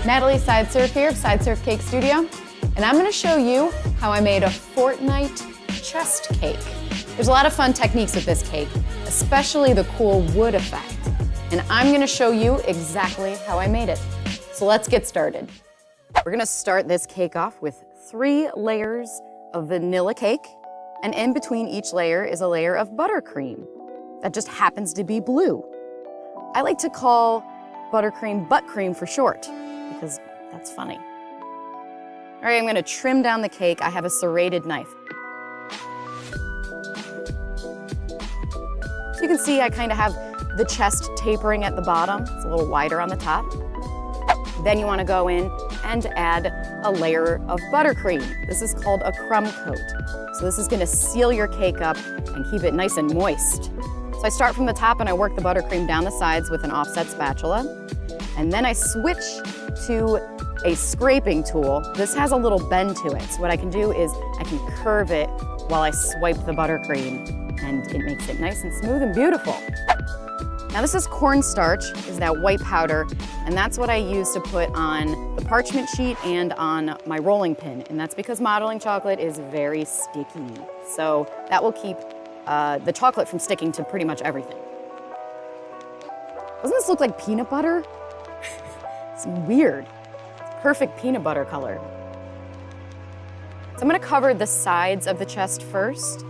Natalie Sideserf here of Sideserf Cake Studio, and I'm going to show you how I made a Fortnite chest cake. There's a lot of fun techniques with this cake, especially the cool wood effect, and I'm going to show you exactly how I made it. So let's get started. We're going to start this cake off with 3 layers of vanilla cake, and in between each layer is a layer of buttercream that just happens to be blue. I like to call buttercream butt cream for short, because that's funny. All right, I'm gonna trim down the cake. I have a serrated knife. So you can see I kind of have the chest tapering at the bottom. It's a little wider on the top. Then you wanna go in and add a layer of buttercream. This is called a crumb coat. So this is gonna seal your cake up and keep it nice and moist. So I start from the top and I work the buttercream down the sides with an offset spatula. And then I switch to a scraping tool. This has a little bend to it. So what I can do is I can curve it while I swipe the buttercream, and it makes it nice and smooth and beautiful. Now this is cornstarch, is that white powder, and that's what I use to put on the parchment sheet and on my rolling pin. And that's because modeling chocolate is very sticky. So that will keep the chocolate from sticking to pretty much everything. Doesn't this look like peanut butter? It's weird. It's perfect peanut butter color. So I'm gonna cover the sides of the chest first.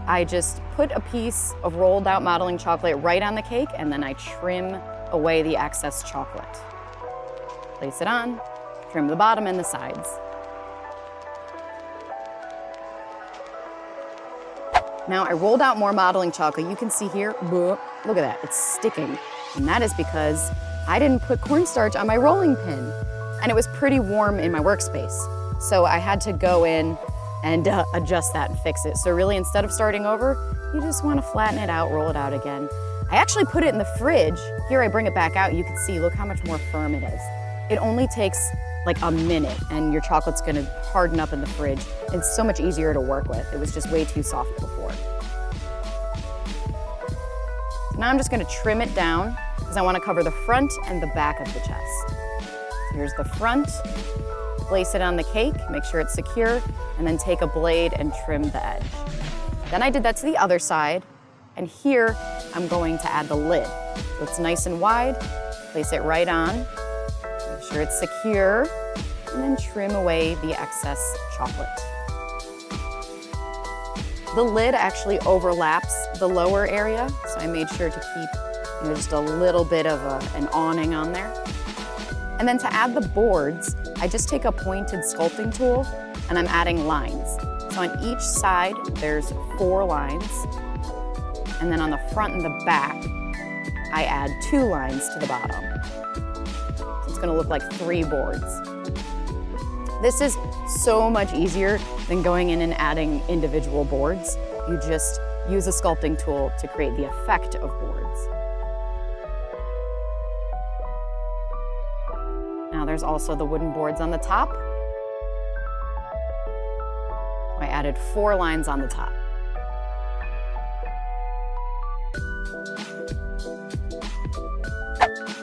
I just put a piece of rolled out modeling chocolate right on the cake, and then I trim away the excess chocolate. Place it on, trim the bottom and the sides. Now I rolled out more modeling chocolate. You can see here, look at that, it's sticking. And that is because I didn't put cornstarch on my rolling pin, and it was pretty warm in my workspace. So I had to go in and adjust that and fix it. So really, instead of starting over, you just want to flatten it out, roll it out again. I actually put it in the fridge. Here I bring it back out. You can see, look how much more firm it is. It only takes like a minute and your chocolate's gonna harden up in the fridge. It's so much easier to work with. It was just way too soft before. So now I'm just gonna trim it down because I want to cover the front and the back of the chest. So here's the front. Place it on the cake, make sure it's secure, and then take a blade and trim the edge. Then I did that to the other side, and here I'm going to add the lid. So it's nice and wide, place it right on, make sure it's secure, and then trim away the excess chocolate. The lid actually overlaps the lower area, so I made sure to keep just a little bit of an awning on there. And then to add the boards, I just take a pointed sculpting tool and I'm adding lines. So on each side, there's 4 lines. And then on the front and the back, I add 2 lines to the bottom. So it's gonna look like 3 boards. This is so much easier than going in and adding individual boards. You just use a sculpting tool to create the effect of boards. Now there's also the wooden boards on the top. I added 4 lines on the top.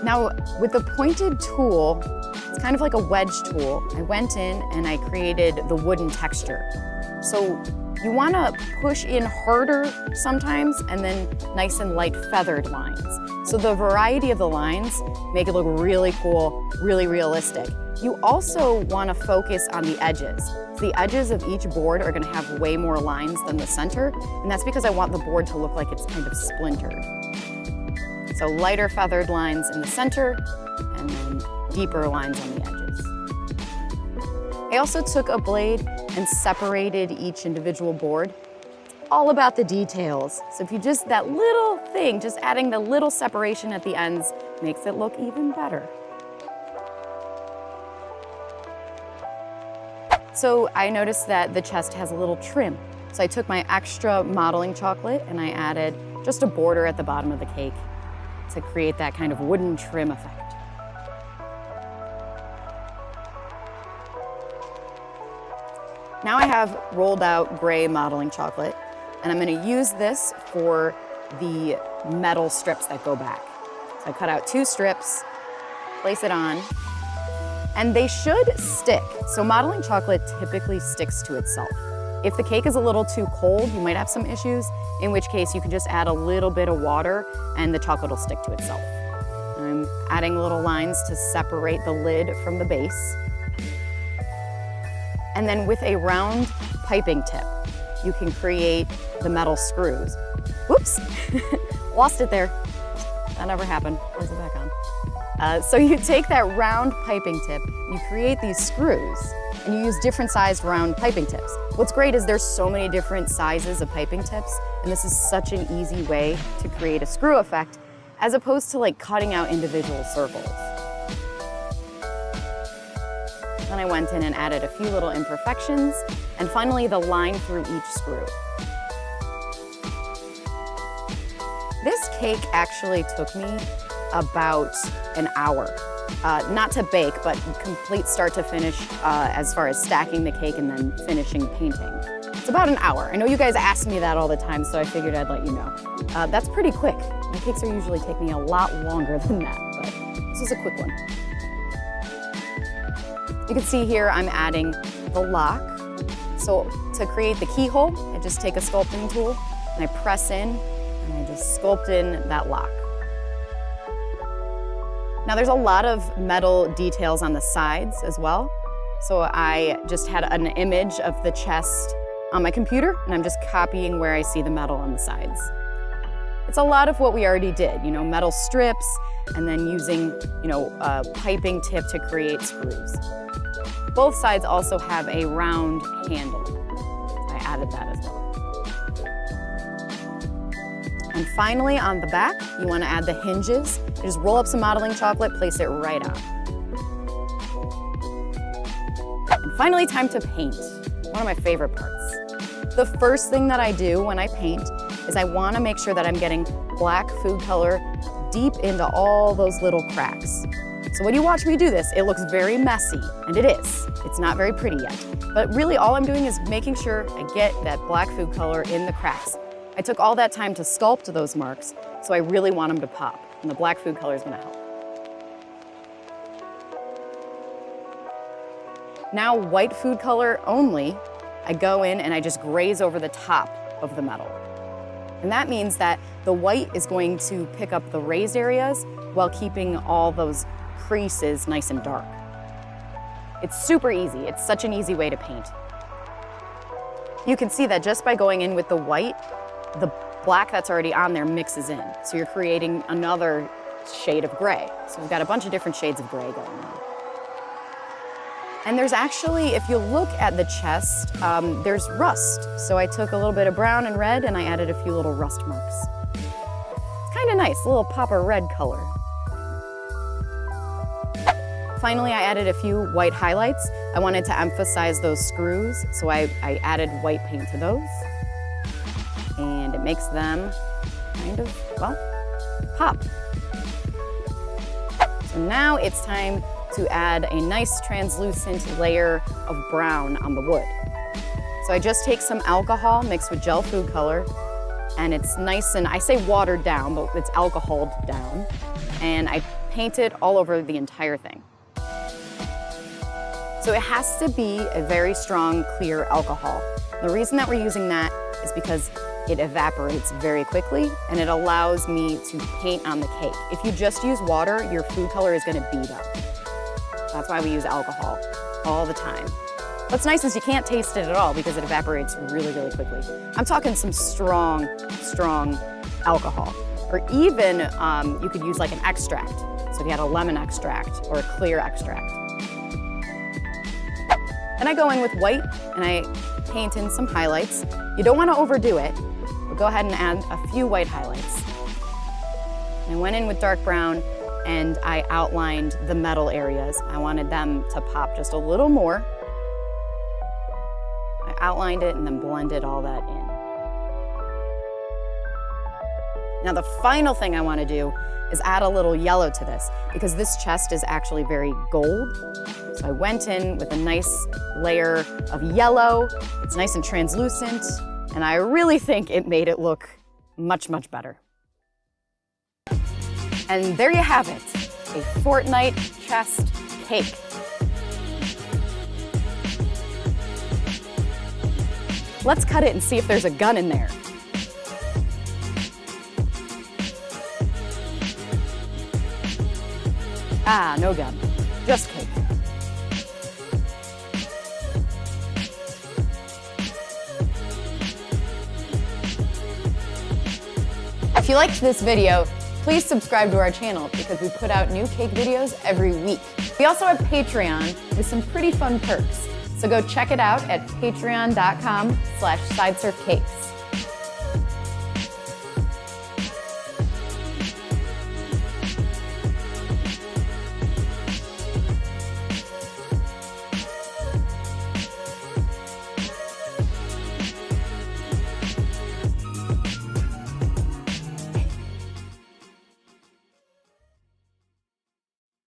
Now with the pointed tool, it's kind of like a wedge tool. I went in and I created the wooden texture. So you want to push in harder sometimes and then nice and light feathered lines. So the variety of the lines make it look really cool, really realistic. You also want to focus on the edges. So the edges of each board are going to have way more lines than the center, and that's because I want the board to look like it's kind of splintered. So lighter feathered lines in the center, and then deeper lines on the edges. I also took a blade and separated each individual board. It's all about the details. So if you just, that little thing, just adding the little separation at the ends makes it look even better. So I noticed that the chest has a little trim. So I took my extra modeling chocolate and I added just a border at the bottom of the cake to create that kind of wooden trim effect. Now I have rolled out gray modeling chocolate, and I'm gonna use this for the metal strips that go back. So I cut out 2 strips, place it on, And they should stick. So modeling chocolate typically sticks to itself. If the cake is a little too cold, you might have some issues, in which case you can just add a little bit of water and the chocolate will stick to itself. I'm adding little lines to separate the lid from the base. And then with a round piping tip, you can create the metal screws. Whoops, lost it there. That never happened. Close it back on. So you take that round piping tip, you create these screws, and you use different sized round piping tips. What's great is there's so many different sizes of piping tips, and this is such an easy way to create a screw effect, as opposed to like cutting out individual circles. Then I went in and added a few little imperfections, and finally the line through each screw. This cake actually took me about an hour. Not to bake, but complete start to finish as far as stacking the cake and then finishing painting. It's about an hour. I know you guys ask me that all the time, so I figured I'd let you know. That's pretty quick. My cakes are usually take me a lot longer than that, but this is a quick one. You can see here I'm adding the lock. So to create the keyhole, I just take a sculpting tool and I press in and I just sculpt in that lock. Now there's a lot of metal details on the sides as well. So I just had an image of the chest on my computer and I'm just copying where I see the metal on the sides. It's a lot of what we already did, metal strips and then using, a piping tip to create screws. Both sides also have a round handle. I added that as well. And finally, on the back, you want to add the hinges. You just roll up some modeling chocolate, place it right on. And finally, time to paint. One of my favorite parts. The first thing that I do when I paint is I want to make sure that I'm getting black food color deep into all those little cracks. So when you watch me do this, it looks very messy, and it is. It's not very pretty yet. But really all I'm doing is making sure I get that black food color in the cracks. I took all that time to sculpt those marks, so I really want them to pop, and the black food color is gonna help. Now white food color only, I go in and I just graze over the top of the metal. And that means that the white is going to pick up the raised areas while keeping all those creases nice and dark. It's super easy. It's such an easy way to paint. You can see that just by going in with the white, the black that's already on there mixes in. So you're creating another shade of gray. So we've got a bunch of different shades of gray going on. And there's actually, if you look at the chest, there's rust. So I took a little bit of brown and red and I added a few little rust marks. It's kind of nice, a little pop of red color. Finally, I added a few white highlights. I wanted to emphasize those screws, so I added white paint to those. And it makes them kind of, well, pop. So now it's time to add a nice translucent layer of brown on the wood. So I just take some alcohol mixed with gel food color, and it's nice and, I say watered down, but it's alcoholed down, and I paint it all over the entire thing. So it has to be a very strong, clear alcohol. The reason that we're using that is because it evaporates very quickly and it allows me to paint on the cake. If you just use water, your food color is gonna bead up. That's why we use alcohol all the time. What's nice is you can't taste it at all because it evaporates really, really quickly. I'm talking some strong, strong alcohol. Or even you could use like an extract. So if you had a lemon extract or a clear extract. Then I go in with white and I paint in some highlights. You don't want to overdo it, but go ahead and add a few white highlights. And I went in with dark brown and I outlined the metal areas. I wanted them to pop just a little more. I outlined it and then blended all that in. Now the final thing I want to do is add a little yellow to this because this chest is actually very gold. So I went in with a nice layer of yellow. It's nice and translucent, and I really think it made it look much, much better. And there you have it, a Fortnite chest cake. Let's cut it and see if there's a gun in there. Ah, no gun, just cake. If you liked this video, please subscribe to our channel because we put out new cake videos every week. We also have Patreon with some pretty fun perks. So go check it out at patreon.com/sidesurfcakes.